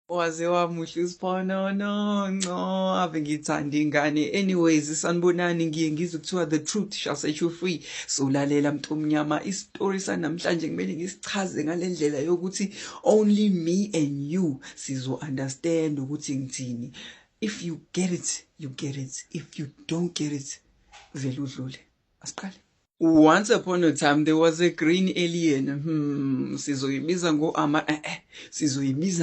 Waze wamuhle uSiphono no ave ngithanda ingane. Anyways, sanibonani ngiye ngizwe kuthiwa the truth shall set you free. So lalela mntu omnyama, isitori sanamhlanje kumele ngisichaze ngalendlela yokuthi only me and you sizo understand ukuthi ngithini. If you get it, you get it. If you don't get it, vele udlule. Asiqale. Once upon a time there was a green alien. Sizoyibiza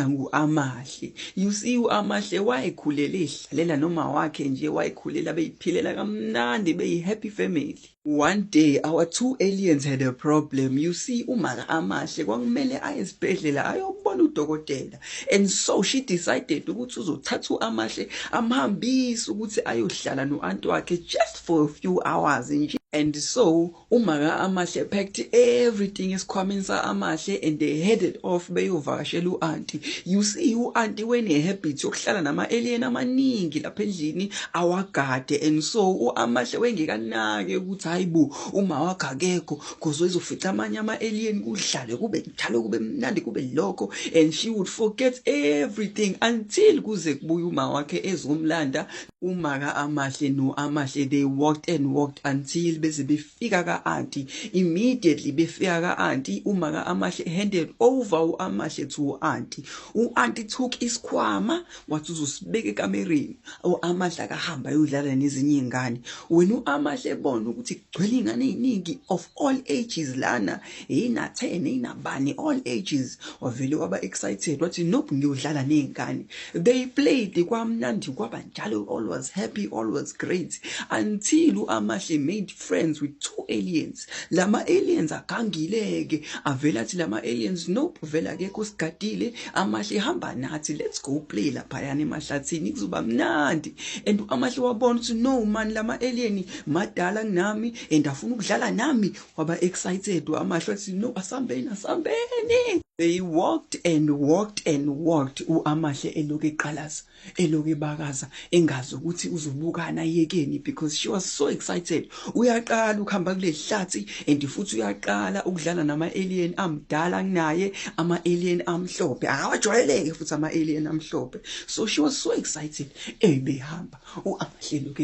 ngu-Amahle. You see u-Amahle wayekhulela ehlalela noma wakhe nje wayekhulela beyiphilela kamnandi beyi-happy family. One day our two aliens had a problem. You see umaka Amahle kwakumele aye esibhedlela ayobona udokotela. And so she decided ukuthi uzothatha u-Amahle amhambise ukuthi ayohlala no-anti wakhe just for a few hours nje. And so umaka Amahle packed everything esikhwameni sa-Amahle and they headed off beyovakashela u-auntie. You see u-auntie wene-habit yokuhlala nama-alien amaningi lapha endlini awagade. And so u-Amahle wengekanake ukuthi hayibo uma wakhe akekho kuzofica amanye ama-alien kuhlale kube njalo kube mnandi kube lokho. And she would forget everything until kuze kubuye uma wakhe ezomlanda. Umaka Amahle no-Amahle they walked and walked until beze befika ka-auntie. Immediately befika ka-auntie umaka Amahle handed over u-Amahle to u-auntie. U-auntie took isikhwama wathi uzosibeka ekamereni. U-Amahle akahamba ayodlala nezinye izingane. Wena u-Amahle ebona ukuthi kugcwele izingane eziningi of all ages lana ina 10 ina bani all ages wavele waba excited wathi nope ngiyodlala nezingane. They played kwamnandi kwaba njalo all was happy all was great until u-Amahle made friends with two aliens. Lama aliens agangileke avela athi lama aliens nope vela akekho sigadile Amahle hamba nathi let's go play lapha yana emahlathini kuzoba mnandi. And u-Amahle wabona ukuthi no man lama alien madala kunami and afuna ukudlala nami waba excited u-Amahle wathi no asambeni. They walked and walked and walked. U-Amahle eloku eqalaza eloku ebakaza engazi ukuthi uzobukana yekeni because she was so excited. Uyaqala ukuhamba kule hlathi and futhi uyaqala ukudlala nama-alien amdala kunaye ama-alien amhlophe awajwayeleke futhi ama-alien amhlophe. So she was so excited ebehamba u-Amahle eloku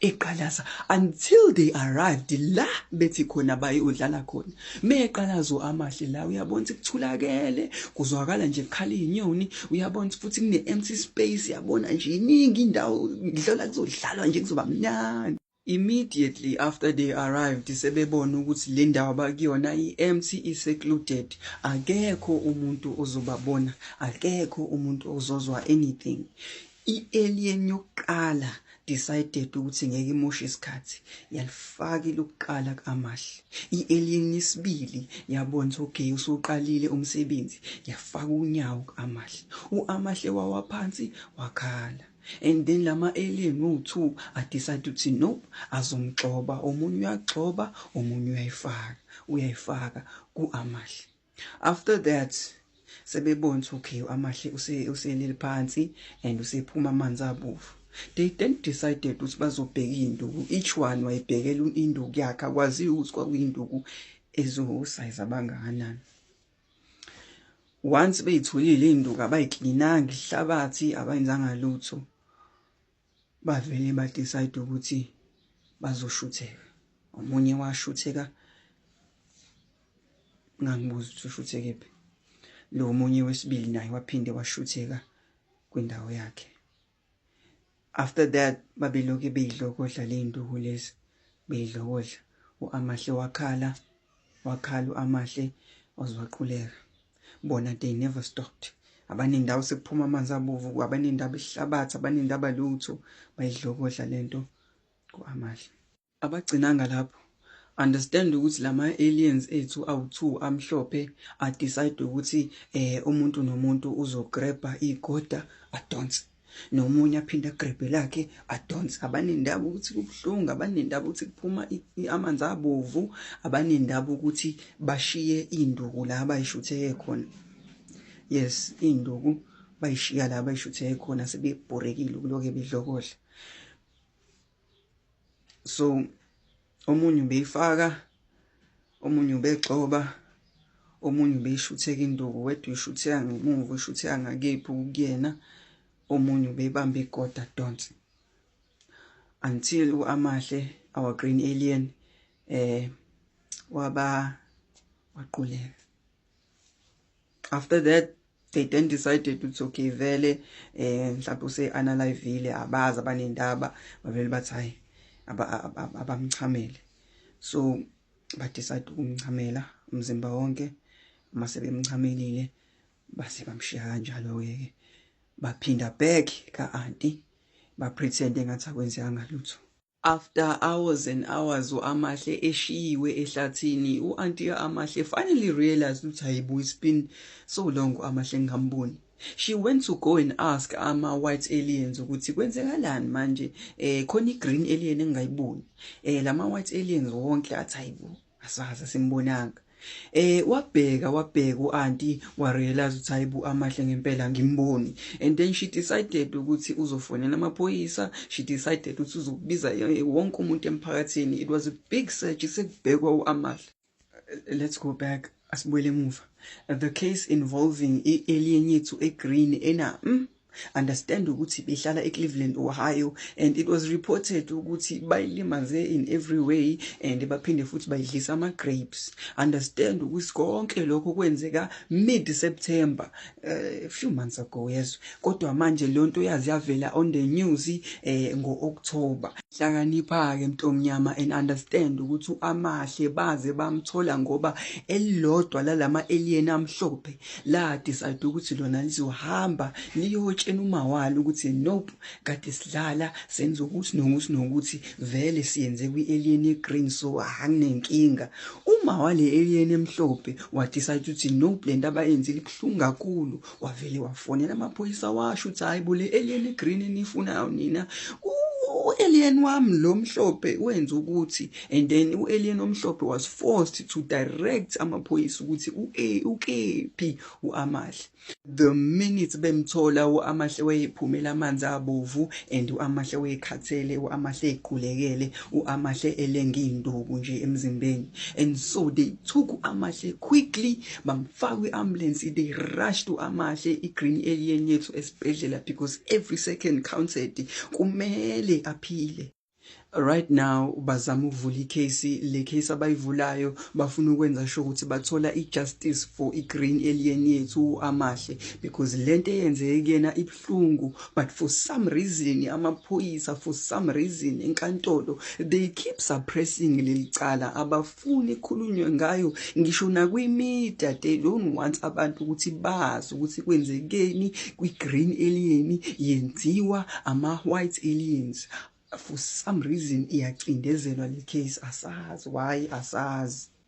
eqalaza until they arrived la bethi khona bayodlala khona. Meqalaza u-Amahle la uyabona ukuthi kuthulakele kuzwakala nje kukhala izinyoni. Uyabona futhi kune empty space yabona nje iningi indawo ngidlala kuzodlalwa nje kuzoba mnandi. Immediately after they arrived sebebona ukuthi le ndawo abakuyona i-empty i-secluded akekho umuntu ozobabona akekho umuntu ozozwa anything. I-alien yokuqala decided ukuthi ngeke imoshe isikhathi yalifaka lokuqala ku-Amahle. I-alien yesibili yabona ukuthi okay usuqalile umsebenzi yafaka unyawo ku-Amahle. U-Amahle wawa phansi wakhala. And then lama alien ngo-2 decide ukuthi nope azomgxoba omunye uyagxoba omunye uyayifaka ku-Amahle. After that sebebona ukuthi okay u-Amahle uselele phansi and usephuma amanzi abovu. They then decided ukuthi bazobheka induku. Each one wayebhekela induku yakhe akwazi ukuthi kwakuyinduku ezosize abangakanani. Once beyitholile induku abayiklinanga ihlabathi abayenzanga lutho bavele ba decide ukuthi bazoshutheka. Omunye washutheka ngangibuza ukuthi ushutheke phi. Lo munye wesibili naye waphinde washutheka kwindawo yakhe. After that babeloke beyidlokodla le induku lezi beyidlokodla. U-Amahle wakhala u-Amahle wazwaquleka. Bona they never stopped. Abanendawo sekuphuma amanzi abovu abanendawo ihlabathi abanendawo lutho bayidlokodla lento ku-Amahle. Abagcinanga lapho understand ukuthi lama aliens ethu awu2 amhlophe decide ukuthi umuntu nomuntu uzograbha igoda adonse. Nomunye aphinda grabhe lakhe adonse. Abanendaba ukuthi kubhlungu abanendaba ukuthi kuphuma amanzi abovu abanendaba ukuthi bashiye induku la bayishutheke khona. Yes, induku bayishiya la bayishutheke khona sebebhorekile ukuloke bedlokodla. So omunye ubeyifaka omunye ubegxoba omunye ubeyishutheka induku, wedwa uyishutheka ngemuva, uyishutheka ngakephi kuyena, omunye ubeyibamba igoda donsi. Until uAmahle, our green alien, waquleka. After that, they then decided ukuthi okay vele mhlawumbe use-analyzile abazi abanendaba bavele bathi hayi abamchamele. So badecide ukumchamela umzimba wonke. Uma sebemchamelile base bamshiya kanjalo-ke baphinda back ka-anti ba-pretend engathi akwenzekanga lutho. After hours and hours uAmahle eshiyiwe ehlathini, u-anti kaAmahle finally realized ukuthi hayibo it's been so long uAmahle ngamboni. She went to go and ask white aliens ukuthi kwenzekalani manje, khona i-green alien engayiboni. Lama white aliens wonke athi hayibo asazi simbonanga. Wabheka u-anti wa-realize ukuthi hayibo uAmahle ngempela ngimboni. And then she decided ukuthi uzofonela amaphoyisa. She decided ukuthi uzokubiza wonke umuntu emphakathini. It was a big search sekubhekwa uAmahle. Let's go back, asibuyele emuva. The case involving i-alien yethu e-green ena understand ukuthi behlala eCleveland, Ohio, and it was reported ukuthi bayilimaze in every way and baphinde futhi bayidlisa ama-grapes. Understand ukuthi konke lokho kwenzeka mid-September, a few months ago, yes. Kodwa manje lonto yazi yavela on the news ngo-October. Hlakanipha-ke mntomnyama and understand ukuthi uAmahle baze bamthola ngoba elilodwa lalama alien amhlophe la decide ukuthi lona lizohamba liyotshena umawala ukuthi nope kade sidlala senza ukuthi nokuthi vele siyenze kwi-alien e-green so anginenkinga. Uma wale alien emhlophe wadecide ukuthi nope lento abayenzile ibuhlungu kakhulu, wavele wafonela amaphoyisa washo ukuthi hayibo le alien e-green enifunayo nina u-alien wami lo mhlophe wenza ukuthi, and then u-alien omhlophe was forced to direct amaphoyisa ukuthi ukephi uAmahle. The minute bemthola uAmahle wayephumela amanzi abovu and uAmahle wayekhathele, uAmahle equlekele, uAmahle elenga induku nje emzimbeni. And so they took uAmahle quickly, bamfaka kwi-ambulance, they rushed uAmahle i-green alien yethu esibhedlela because every second counted, kumele aphile. Right now bazama ukuvula icase, le case abayivulayo bafuna ukwenza sure ukuthi bathola ijustice for i-green alien yethu uAmahle because lento eyenzeke kuyena ibhlungu, but for some reason amaphoyisa, for some reason enkantolo, they keep suppressing leli cala, abafuni ikhulunywe ngayo ngisho nakwi-media. They don't want abantu ukuthi bazi ukuthi kwenzekeni kwi-green alien yenziwa ama-white aliens. For some reason iyacindezelwa le case, asazi why, asazi.